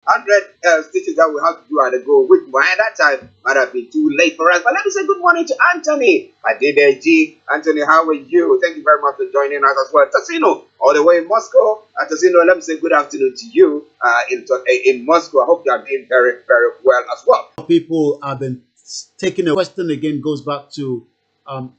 100 stitches that we have to do at a go, which by that time might have been too late for us. But let me say good morning to Anthony. I did G. Anthony, how are you? Thank you very much for joining us as well. Tassino, all the way in Moscow. Tassino, let me say good afternoon to you in Moscow. I hope you are doing very, very well as well. People have been taking a question again goes back to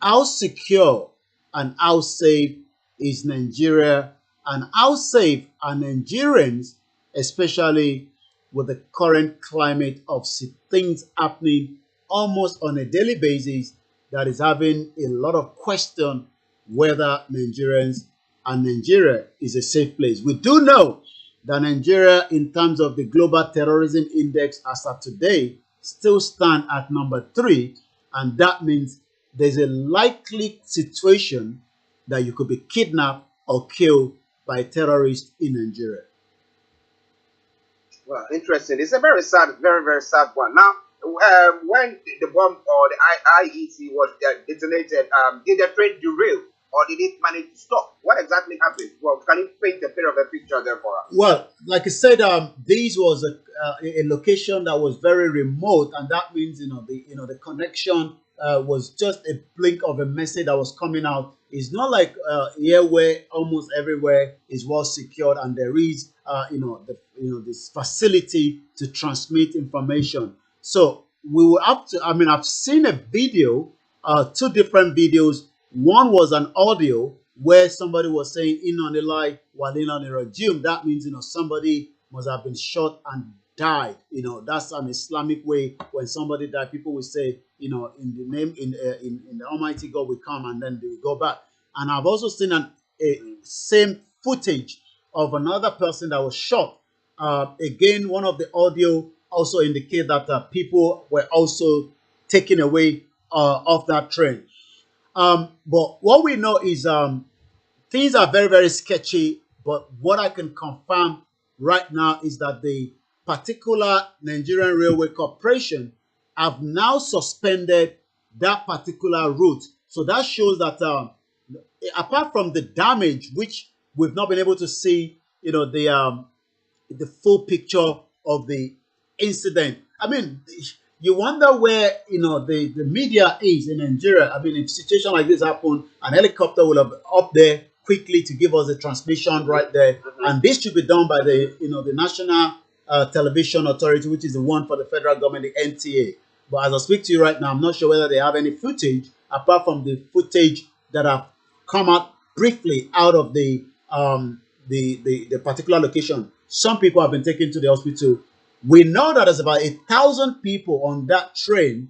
how secure and how safe is Nigeria and how safe are Nigerians, especially with the current climate of things happening almost on a daily basis that is having a lot of question whether Nigerians and Nigeria is a safe place. We do know that Nigeria, in terms of the global terrorism index as of today, still stand at number 3, and that means there's a likely situation that you could be kidnapped or killed by terrorists in Nigeria. Well, interesting. It's a very sad, very, very sad one. Now, when the bomb or the IEC was detonated, did the train derail or did it manage to stop? What exactly happened? Well, can you paint a bit of a picture there for us? Well, like I said, this was a location that was very remote, and that means the connection was just a blink of a message that was coming out. It's not like here where almost everywhere is well secured and there is this facility to transmit information. So we will have to. I mean, I've seen a video, 2 different videos. One was an audio where somebody was saying "in on the lie while in on the regime." That means somebody must have been shot and died. That's an Islamic way. When somebody died, people will say, in the name in the Almighty God will come, and then they will go back. And I've also seen same footage of another person that was shot. Again, one of the audio also indicate that people were also taken away off that train. But what we know is things are very, very sketchy. But what I can confirm right now is that the particular Nigerian Railway Corporation have now suspended that particular route. So that shows that apart from the damage, which we've not been able to see, the full picture of the incident. I mean, you wonder where the media is in Nigeria. I mean, if a situation like this happen, an helicopter will have up there quickly to give us a transmission right there, and this should be done by the National Television Authority, which is the one for the federal government, the NTA. But as I speak to you right now, I'm not sure whether they have any footage apart from the footage that have come out briefly out of the particular location. Some people have been taken to the hospital. We know that there's about 1,000 people on that train.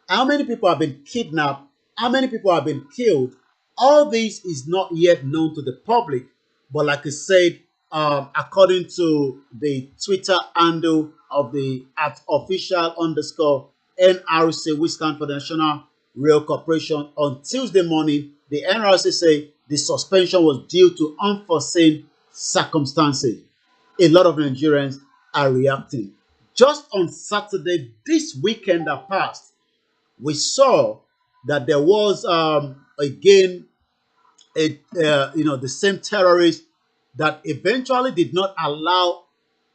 How many people have been kidnapped? How many people have been killed? All this is not yet known to the public. But like I said, according to the Twitter handle of the @official_NRC, which stands for the National Rail Corporation, on Tuesday morning, the NRC say the suspension was due to unforeseen circumstances. A lot of Nigerians are reacting. Just on Saturday, this weekend that passed, we saw that there was again the same terrorist that eventually did not allow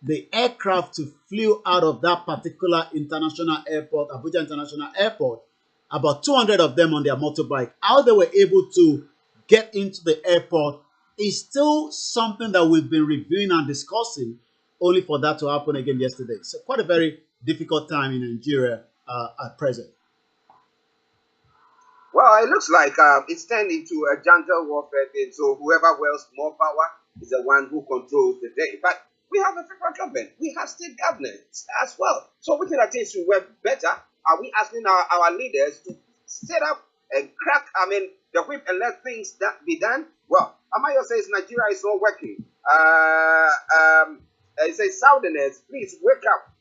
the aircraft to flew out of that particular international airport, Abuja International Airport. About 200 of them on their motorbike. How they were able to get into the airport is still something that we've been reviewing and discussing, only for that to happen again yesterday. So quite a very difficult time in Nigeria at present. Well, it looks like it's turned into a jungle warfare thing. So whoever wields more power is the one who controls the day. But we have a federal government. We have state governments as well. So we can things to work better. Are we asking our leaders to set up and crack, the whip and let things be done? Well, Amayo says Nigeria is not working. It says, Southerners, please wake up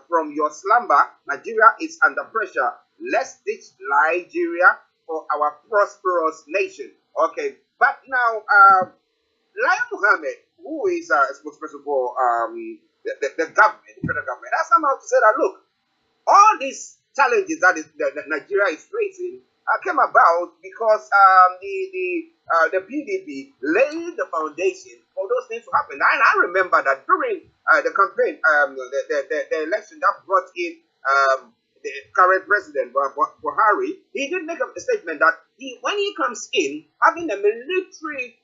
from your slumber. Nigeria is under pressure. Let's ditch Nigeria for our prosperous nation. Okay, but now, Lion Mohammed, who is a spokesperson for the government, the federal government, has come out to say that, look, all these challenges that Nigeria is facing came about because the PDP laid the foundation for those things to happen. And I remember that during the campaign, the election that brought in the current president Buhari, he did make a statement that when he comes in, having a military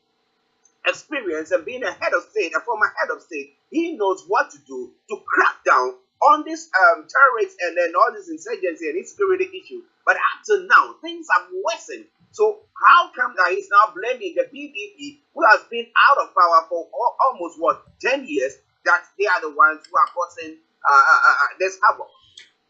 experience and being a head of state, a former head of state, he knows what to do to crack down on this terrorists and then all this insurgency and insecurity issue. But up to now, things have worsened. So how come that he's now blaming the PDP, who has been out of power for almost 10 years, that they are the ones who are causing this havoc?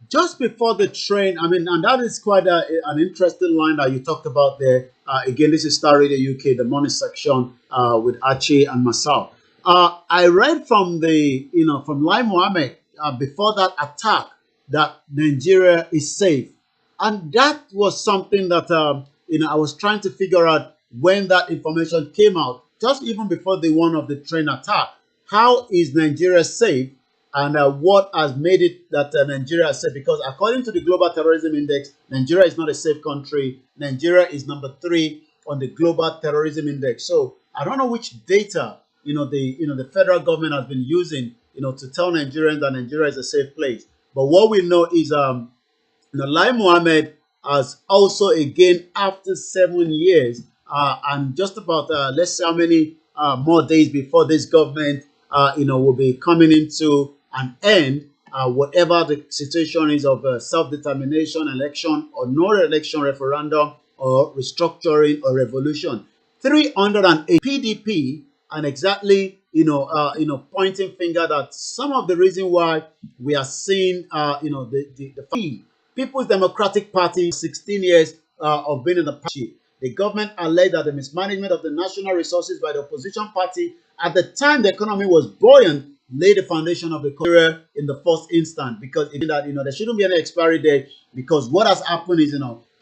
Just before the train, I mean, and that is quite an interesting line that you talked about there. Again, this is Star Radio UK, the morning section with Archie and myself. I read from from Lai Mohammed before that attack that Nigeria is safe, and that was something that I was trying to figure out when that information came out, just even before the one of the train attack. How is Nigeria safe? And what has made it that Nigeria is safe? Because according to the Global Terrorism Index, Nigeria is not a safe country. Nigeria is number 3 on the Global Terrorism Index. So I don't know which data the federal government has been using to tell Nigerians that Nigeria is a safe place. But what we know is Lai Mohammed has also, again, after 7 years and just about let's say how many more days before this government will be coming into an end, whatever the situation is of self-determination election or no election referendum or restructuring or revolution. 308 PDP, and exactly pointing finger that some of the reason why we are seeing the People's Democratic Party 16 years of being in the party. The government alleged that the mismanagement of the national resources by the opposition party at the time the economy was buoyant laid the foundation of the career in the first instance, because it that there shouldn't be any expiry date, because what has happened is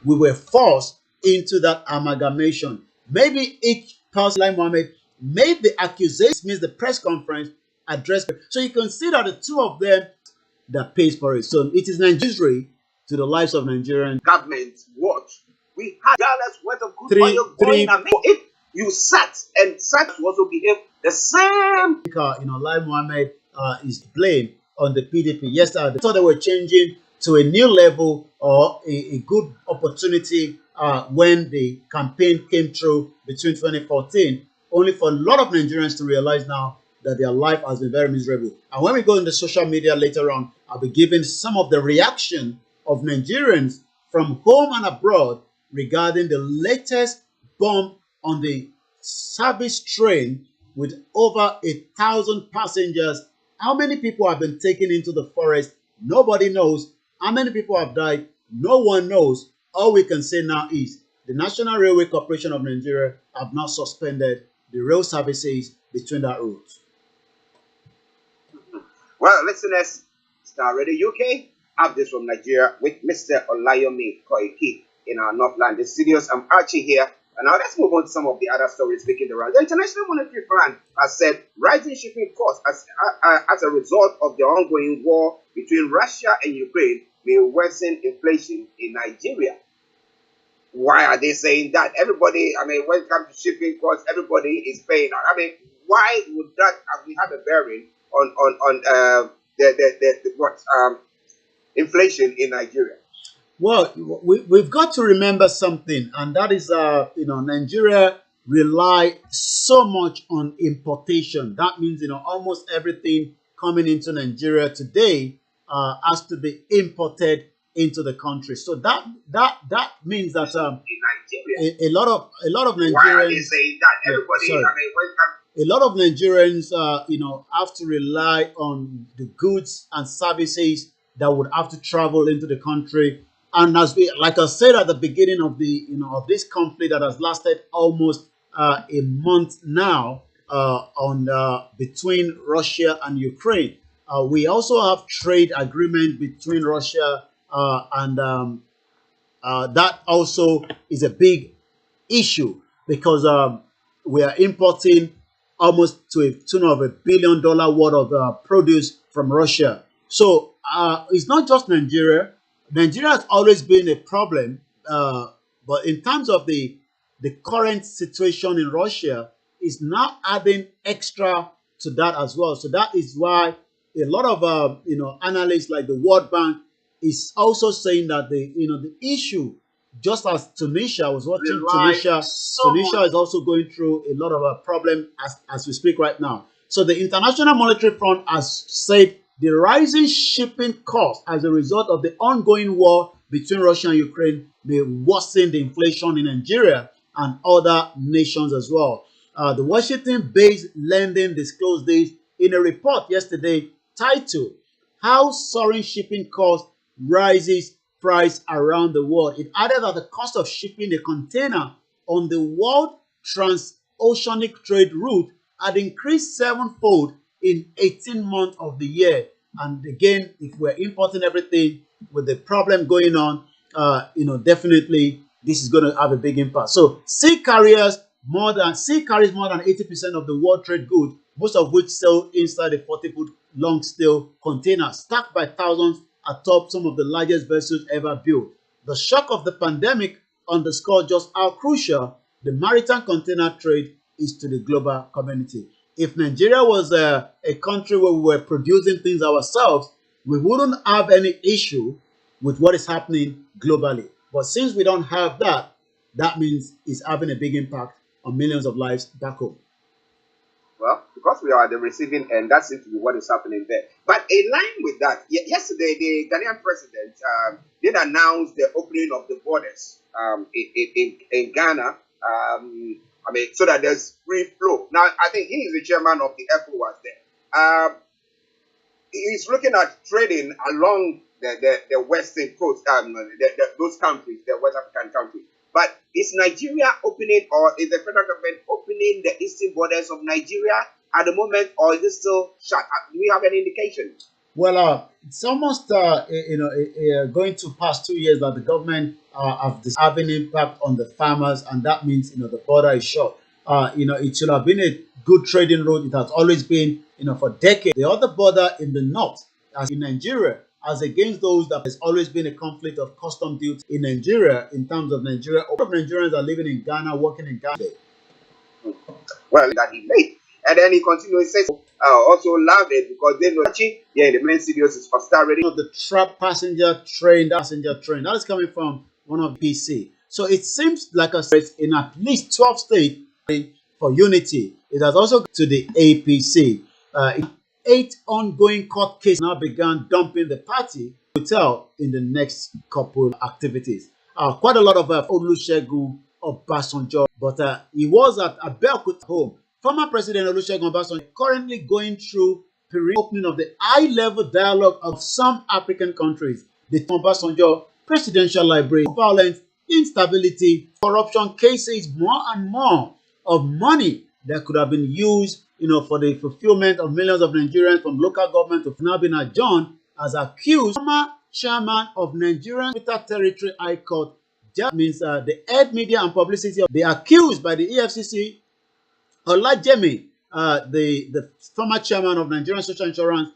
we were forced into that amalgamation. Maybe each person like Mohammed made the accusation, means the press conference addressed. So you can see that the two of them that pays for it. So it is Nigeria to the lives of Nigerians. Government watch. We had dollars worth of good oil going, and if you sat and sat to also behave the same. Lai Mohammed is blamed on the PDP. Yes, they thought they were changing to a new level or a good opportunity when the campaign came through between 2014, only for a lot of Nigerians to realize now that their life has been very miserable. And when we go in the social media later on, I'll be giving some of the reaction of Nigerians from home and abroad regarding the latest bomb on the service train with over 1,000 passengers. How many people have been taken into the forest? Nobody knows. How many people have died? No one knows. All we can say now is the National Railway Corporation of Nigeria have not suspended the rail services between that routes. Well, listeners, Star Radio UK, updates from Nigeria with Mr. Olayomi Koiki in our Northland studios. I'm Archie here. And now let's move on to some of the other stories making the round. The International Monetary Fund has said rising shipping costs as a result of the ongoing war between Russia and Ukraine may worsen inflation in Nigeria. Why are they saying that? Everybody, I mean, when it comes to shipping costs, everybody is paying. I mean, why would that have a bearing on inflation in Nigeria? Well, we've got to remember something, and that is, Nigeria rely so much on importation. That means, almost everything coming into Nigeria today has to be imported into the country. So that means that a lot of Nigerians. Why are they saying that? Everybody, a lot of Nigerians, have to rely on the goods and services that would have to travel into the country. And like I said at the beginning of of this conflict that has lasted almost a month now, between Russia and Ukraine, we also have trade agreement between Russia and that also is a big issue, because we are importing almost to a tune of $1 billion worth of produce from Russia. So it's not just Nigeria. Nigeria has always been a problem, but in terms of the current situation in Russia, is now adding extra to that as well. So that is why a lot of analysts like the World Bank is also saying that the issue, just as Tunisia was watching Tunisia is also going through a lot of a problem as we speak right now. So the International Monetary Fund has said the rising shipping costs as a result of the ongoing war between Russia and Ukraine may worsen the inflation in Nigeria and other nations as well. The Washington-based lending disclosed this in a report yesterday titled "How Soaring Shipping Costs Rises Price Around the World." It added that the cost of shipping a container on the world transoceanic trade route had increased sevenfold in 18 months of the year. And again, if we're importing everything with the problem going on, definitely this is going to have a big impact. So sea carries more than 80% of the world trade goods, most of which sail inside a 40-foot long steel container stacked by thousands atop some of the largest vessels ever built. The shock of the pandemic underscored just how crucial the maritime container trade is to the global community. If Nigeria was a country where we were producing things ourselves, we wouldn't have any issue with what is happening globally. But since we don't have that, that means it's having a big impact on millions of lives back home. Well, because we are at the receiving end, that seems to be what is happening there. But in line with that, yesterday the Ghanaian president did announce the opening of the borders in Ghana. So that there's free flow. Now, I think he is the chairman of the ECOWAS there. He's looking at trading along the western coast, those countries, the West African countries. But is Nigeria opening, or is the federal government opening the eastern borders of Nigeria at the moment, or is it still shut? Do we have any indication? Well, it's almost going to past 2 years that the government have this having impact on the farmers, and that means the border is shut. It should have been a good trading route. It has always been for decades. The other border in the north, as in Nigeria, as against those that has always been a conflict of custom duty in Nigeria. In terms of Nigeria, a lot of Nigerians are living in Ghana, working in Ghana. Well, that he made. And then he continues, says, also love it because they know Archie, the main studios is for Starr. The trap passenger train, that is coming from one of the PC. So it seems like in at least 12 states for unity. It has also gone to the APC. 8 ongoing court cases now began dumping the party hotel in the next couple activities. Quite a lot of Olusegun Obasanjo, but he was at Abeokuta home. Former President Olusegun Obasanjo currently going through the opening of the high-level dialogue of some African countries. The Obasanjo Presidential Library, violence, instability, corruption cases, more and more of money that could have been used, for the fulfillment of millions of Nigerians from local government to now been adjourned as accused. Former chairman of Nigerian Territory High Court, that means the head media and publicity of the accused by the EFCC. Olayomi, the former chairman of Nigerian Social Insurance,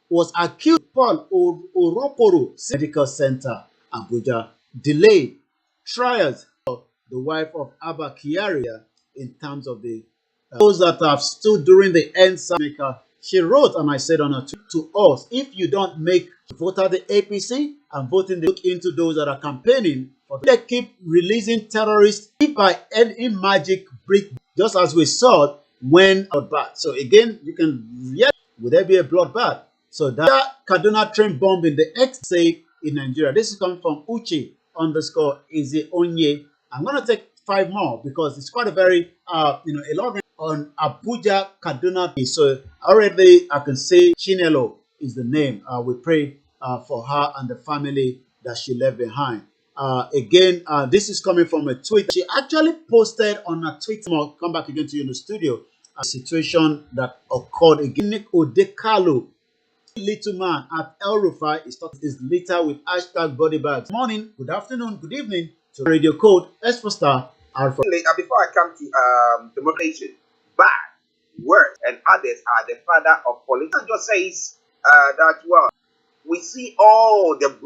was accused of Paul Orokoro Medical Center, Abuja, delayed trials of the wife of Abba Kyari in terms of the those that have stood during the end maker. She wrote, and I said on her to us, if you don't make vote at the APC and voting, look into those that are campaigning for they keep releasing terrorists if by any magic break, just as we saw when bloodbath. So again, you can would there be a bloodbath? So that Kaduna train bomb in the say in Nigeria. This is coming from Uche _ Onye. I'm gonna take 5 more because it's quite a very a lot on Abuja Kaduna. So already I can say Chinelo is the name. We pray for her and the family that she left behind. Again, this is coming from a tweet. She actually posted on a tweet. I'll come back again to you in the studio. A situation that occurred again. Nick Odekalo, little man at El Rufai, is litter with hashtag body bags. Morning, good afternoon, good evening to radio code S for Star. Before I come to the motivation, bad words and others are the father of politics. Just says that we see all the.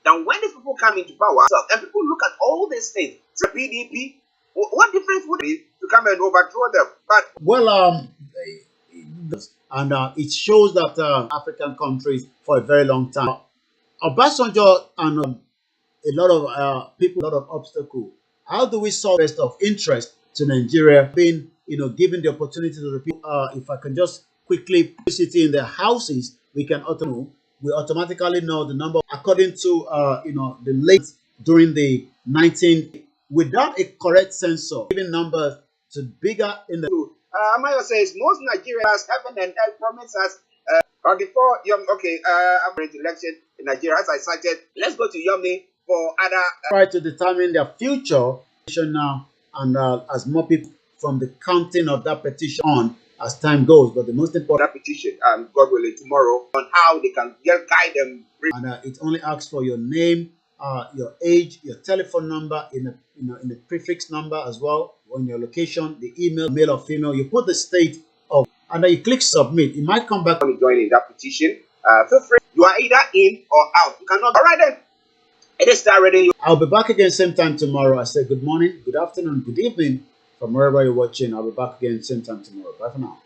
Then when these people come into power, and people look at all these things, the PDP, what difference would it be to come and overthrow them? But and it shows that African countries for a very long time. Obasanjo and a lot of people, a lot of obstacle. How do we solve best of interest to Nigeria being, given the opportunity to the people? If I can just quickly put it in their houses, we automatically know the number according to the late during the 19th without a correct censor, giving numbers to bigger in the. Amayo says most Nigerians heaven and earth promise us. But before I'm going to election in Nigeria, as I cited, let's go to Yomi for other. Try to determine their future now, and as more people from the counting of that petition on as time goes. But the most important petition, God willing, tomorrow on how they can guide them. And it only asks for your name, your age, your telephone number in the prefix number as well, on your location, the email, male or female. You put the state of, and then you click submit. It might come back. Joining that petition. Feel free. You are either in or out. You cannot. All right then. It is Starr ready. I'll be back again same time tomorrow. I say good morning, good afternoon, good evening from wherever you're watching. I'll be back again same time tomorrow. Bye for now.